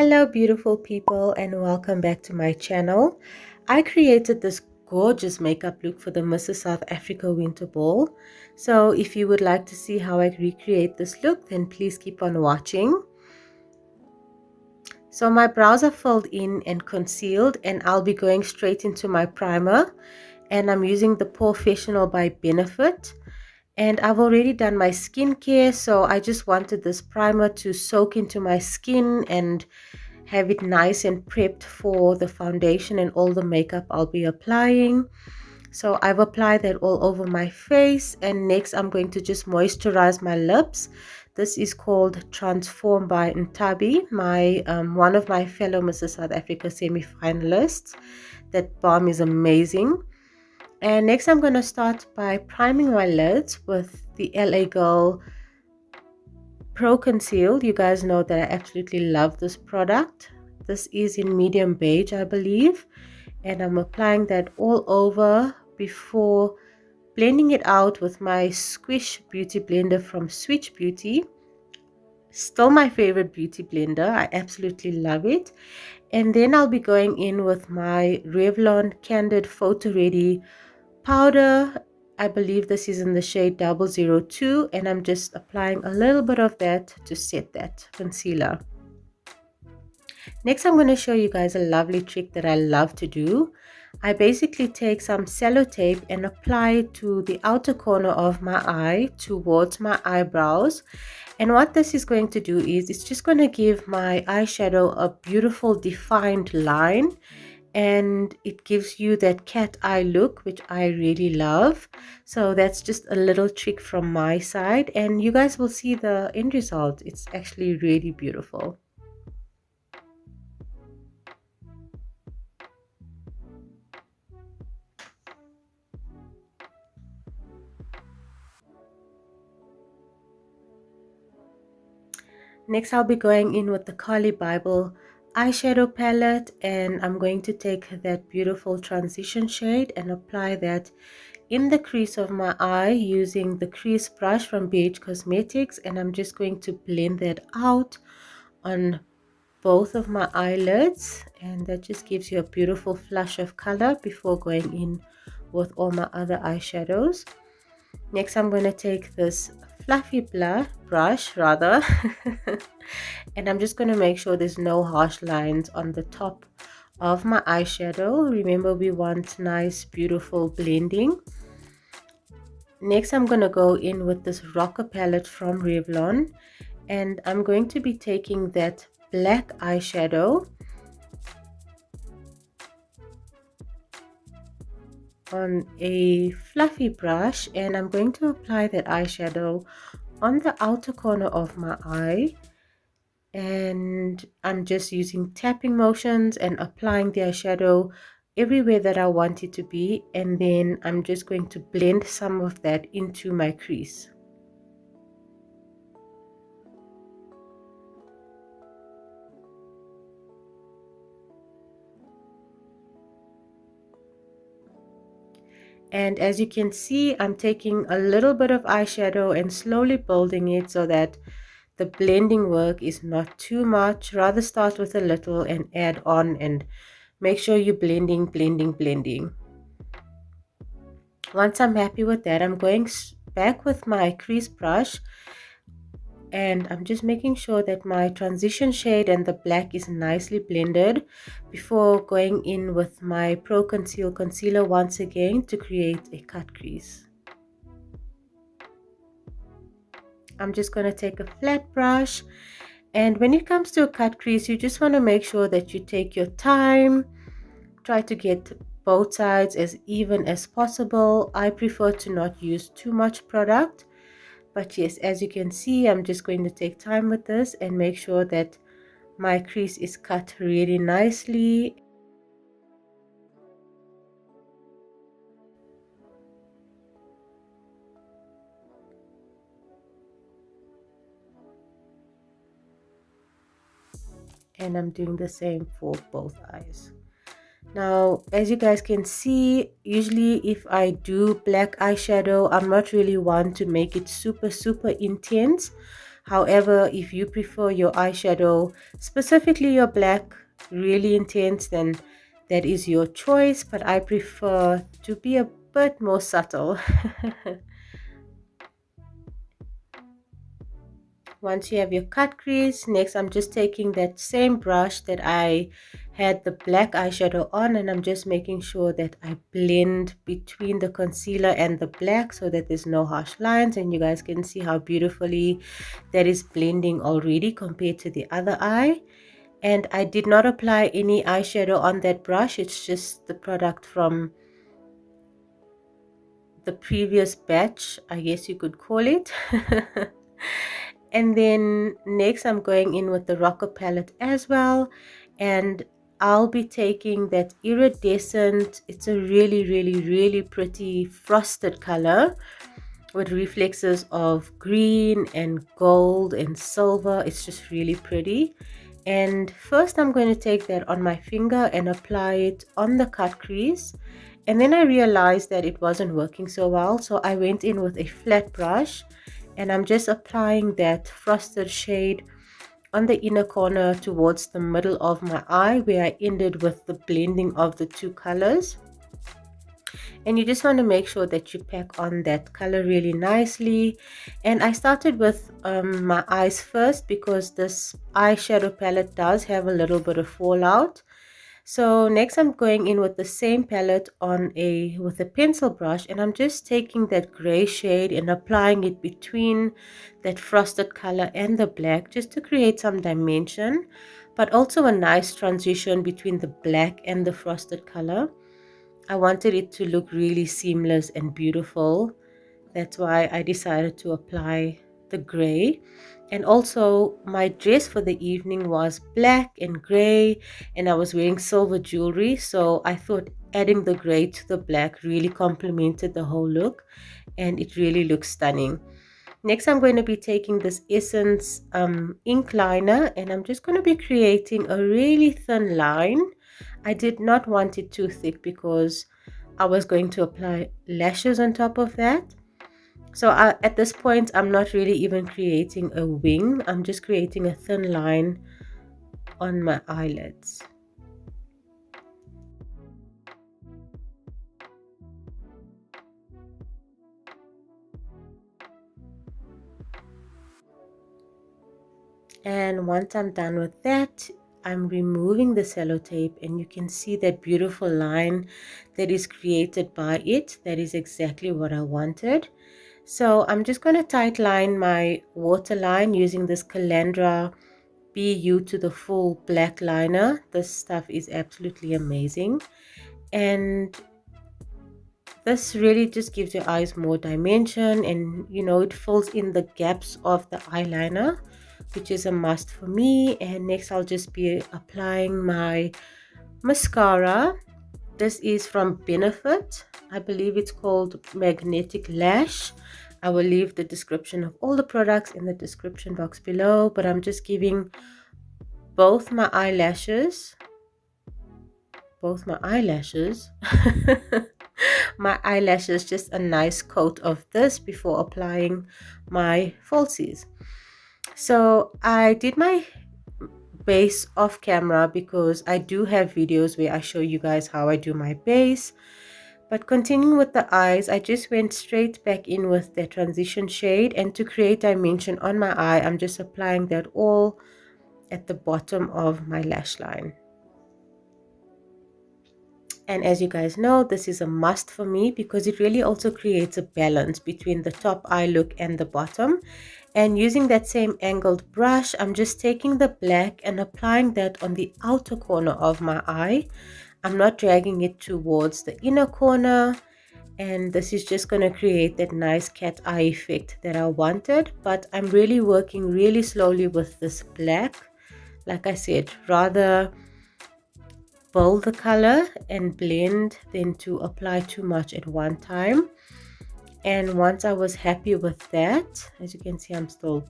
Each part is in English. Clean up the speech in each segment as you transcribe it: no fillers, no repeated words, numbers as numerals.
Hello beautiful people and welcome back to my channel. I created this gorgeous makeup look for the Mrs. South Africa Winter Ball. So if you would like to see how I recreate this look, then please keep on watching. So my brows are filled in and concealed, and I'll be going straight into my primer, and I'm using the Porefessional by Benefit. And I've already done my skincare, so I just wanted this primer to soak into my skin and have it nice and prepped for the foundation and all the makeup I'll be applying. So I've applied that all over my face, and next I'm going to just moisturize my lips. This is called Transform by Ntabi, my one of my fellow Mrs. South Africa semi-finalists. That balm is amazing. And next I'm going to start by priming my lids with the LA Girl Pro Conceal. You guys know that I absolutely love this product. This is in medium beige, I believe. And I'm applying that all over before blending it out with my Swish Beauty Blender from Swiitch Beauty. Still my favorite beauty blender. I absolutely love it. And then I'll be going in with my Revlon Candid Photoready powder. I believe this is in the shade 002, and I'm just applying a little bit of that to set that concealer. Next, I'm going to show you guys a lovely trick that I love to do. I basically take some sellotape and apply it to the outer corner of my eye towards my eyebrows. And what this is going to do is it's just going to give my eyeshadow a beautiful defined line, and it gives you that cat eye look, which I really love. So that's just a little trick from my side, and you guys will see the end result. It's actually really beautiful. Next, I'll be going in with the Carli Bybel eyeshadow palette, and I'm going to take that beautiful transition shade and apply that in the crease of my eye using the crease brush from BH Cosmetics, and I'm just going to blend that out on both of my eyelids, and that just gives you a beautiful flush of color before going in with all my other eyeshadows. Next, I'm going to take this fluffy brush and I'm just going to make sure there's no harsh lines on the top of my eyeshadow. Remember, we want nice beautiful blending. Next, I'm going to go in with this Rocker palette from Revlon, and I'm going to be taking that black eyeshadow on a fluffy brush, and I'm going to apply that eyeshadow on the outer corner of my eye, and I'm just using tapping motions and applying the eyeshadow everywhere that I want it to be, and then I'm just going to blend some of that into my crease. And as you can see, I'm taking a little bit of eyeshadow and slowly building it so that the blending work is not too much. Rather start with a little and add on, and make sure you're blending. Once I'm happy with that, I'm going back with my crease brush, and I'm just making sure that my transition shade and the black is nicely blended before going in with my Pro Conceal concealer once again to create a cut crease. I'm just going to take a flat brush, and when it comes to a cut crease, you just want to make sure that you take your time. Try to get both sides as even as possible. I prefer to not use too much product, but yes, as you can see, I'm just going to take time with this and make sure that my crease is cut really nicely. And I'm doing the same for both eyes. Now, as you guys can see, usually if I do black eyeshadow, I'm not really one to make it super intense. However, if you prefer your eyeshadow, specifically your black, really intense, then that is your choice, but I prefer to be a bit more subtle. Once you have your cut crease, next I'm just taking that same brush that I had the black eyeshadow on, and I'm just making sure that I blend between the concealer and the black so that there's no harsh lines, and you guys can see how beautifully that is blending already compared to the other eye. And I did not apply any eyeshadow on that brush, it's just the product from the previous batch, I guess you could call it. And then next I'm going in with the Rocker palette as well, and I'll be taking that iridescent, it's a really pretty frosted color with reflexes of green and gold and silver. It's just really pretty. And first I'm going to take that on my finger and apply it on the cut crease, and then I realized that it wasn't working so well, so I went in with a flat brush and I'm just applying that frosted shade on the inner corner towards the middle of my eye, where I ended with the blending of the two colors. And you just want to make sure that you pack on that color really nicely. And I started with my eyes first because this eyeshadow palette does have a little bit of fallout. So next I'm going in with the same palette with a pencil brush, and I'm just taking that gray shade and applying it between that frosted color and the black, just to create some dimension, but also a nice transition between the black and the frosted color. I wanted it to look really seamless and beautiful. That's why I decided to apply the gray. And also my dress for the evening was black and gray, and I was wearing silver jewelry, so I thought adding the gray to the black really complemented the whole look, and it really looks stunning. Next I'm going to be taking this Essence ink liner, and I'm just going to be creating a really thin line. I did not want it too thick because I was going to apply lashes on top of that. So at this point, I'm not really even creating a wing. I'm just creating a thin line on my eyelids. And once I'm done with that, I'm removing the sellotape, and you can see that beautiful line that is created by it. That is exactly what I wanted. So I'm just going to tight line my waterline using this Calandra BU to the full black liner. This stuff is absolutely amazing, and this really just gives your eyes more dimension, and you know, it fills in the gaps of the eyeliner, which is a must for me. And next I'll just be applying my mascara. This is from Benefit. I believe it's called Magnetic Lash. I will leave the description of all the products in the description box below, but I'm just giving both my eyelashes my eyelashes just a nice coat of this before applying my falsies. So I did my base off camera because I do have videos where I show you guys how I do my base. But continuing with the eyes, I just went straight back in with the transition shade, and to create dimension on my eye, I'm just applying that all at the bottom of my lash line. And as you guys know, this is a must for me because it really also creates a balance between the top eye look and the bottom. And using that same angled brush, I'm just taking the black and applying that on the outer corner of my eye. I'm not dragging it towards the inner corner, and this is just going to create that nice cat eye effect that I wanted. But I'm really working really slowly with this black. Like I said, rather build the color and blend than to apply too much at one time. And once I was happy with that, as you can see, I'm still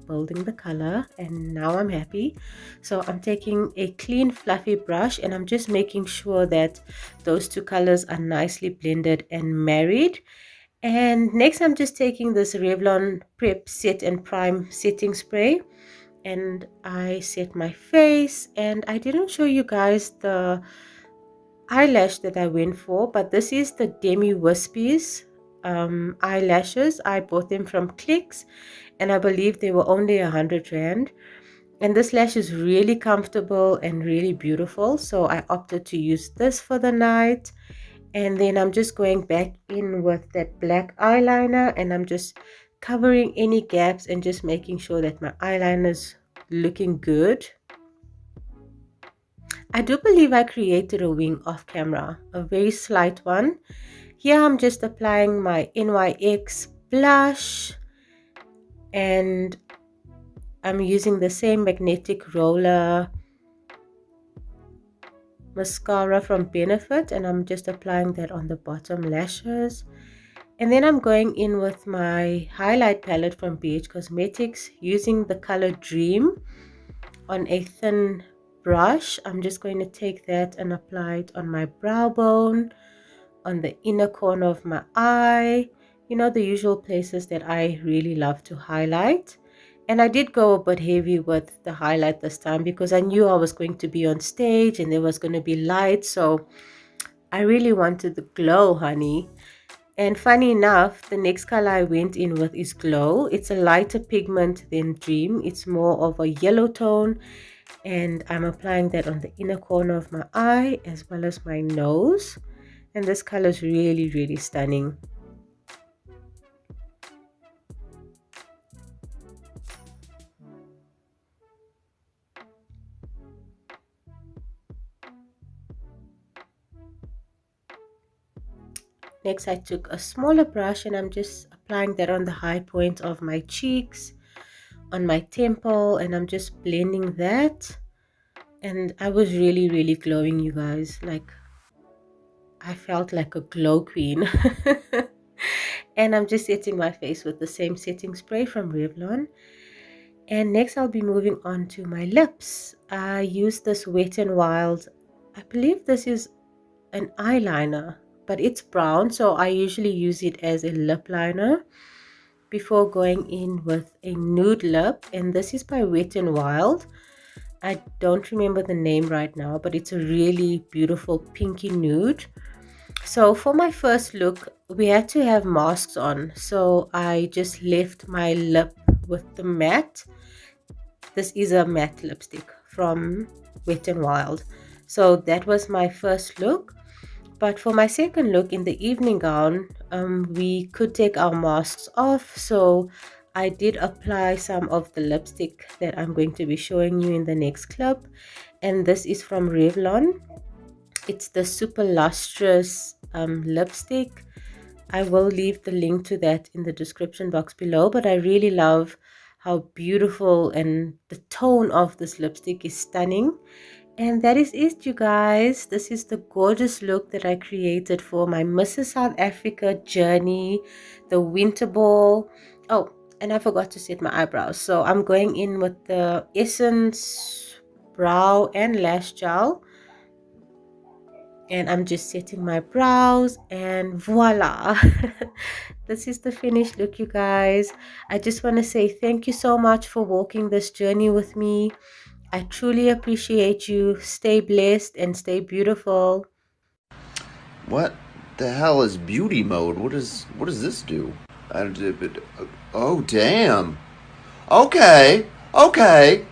building the color, and now I'm happy. So I'm taking a clean fluffy brush, and I'm just making sure that those two colors are nicely blended and married. And next I'm just taking this Revlon Prep Set and Prime setting spray, and I set my face. And I didn't show you guys the eyelash that I went for, but this is the Demi Wispies eyelashes. I bought them from Clicks, and I believe they were only 100 Rand. And this lash is really comfortable and really beautiful, so I opted to use this for the night. And then I'm just going back in with that black eyeliner, and I'm just covering any gaps and just making sure that my eyeliner's looking good. I do believe I created a wing off camera, a very slight one. Here I'm just applying my NYX blush, and I'm using the same magnetic roller mascara from Benefit, and I'm just applying that on the bottom lashes. And then I'm going in with my highlight palette from BH Cosmetics using the color Dream on a thin brush. I'm just going to take that and apply it on my brow bone, on the inner corner of my eye, you know, the usual places that I really love to highlight. And I did go a bit heavy with the highlight this time because I knew I was going to be on stage and there was going to be light, so I really wanted the glow, honey. And funny enough, the next color I went in with is Glow. It's a lighter pigment than Dream. It's more of a yellow tone, and I'm applying that on the inner corner of my eye as well as my nose. And this color is really, really stunning. Next, I took a smaller brush and I'm just applying that on the high point of my cheeks, on my temple, and I'm just blending that. And I was really, really glowing, you guys. Like, I felt like a glow queen. And I'm just setting my face with the same setting spray from Revlon. And next I'll be moving on to my lips. I use this Wet n Wild. I believe this is an eyeliner, but it's brown, so I usually use it as a lip liner before going in with a nude lip. And this is by Wet n Wild. I don't remember the name right now, but it's a really beautiful pinky nude. So for my first look, we had to have masks on, so I just left my lip with the matte. This is a matte lipstick from Wet n Wild. So that was my first look. But for my second look in the evening gown, we could take our masks off. So I did apply some of the lipstick that I'm going to be showing you in the next clip. And this is from Revlon. It's the Super Lustrous lipstick. I will leave the link to that in the description box below, but I really love how beautiful and the tone of this lipstick is stunning. And that is it, you guys. This is the gorgeous look that I created for my Mrs. South Africa journey, the winter ball. Oh, and I forgot to set my eyebrows. So I'm going in with the Essence brow and lash gel. And I'm just setting my brows, and voila. This is the finished look, you guys. I just want to say thank you so much for walking this journey with me. I truly appreciate you. Stay blessed and stay beautiful. What the hell is beauty mode? What does this do? Oh damn. Okay. Okay.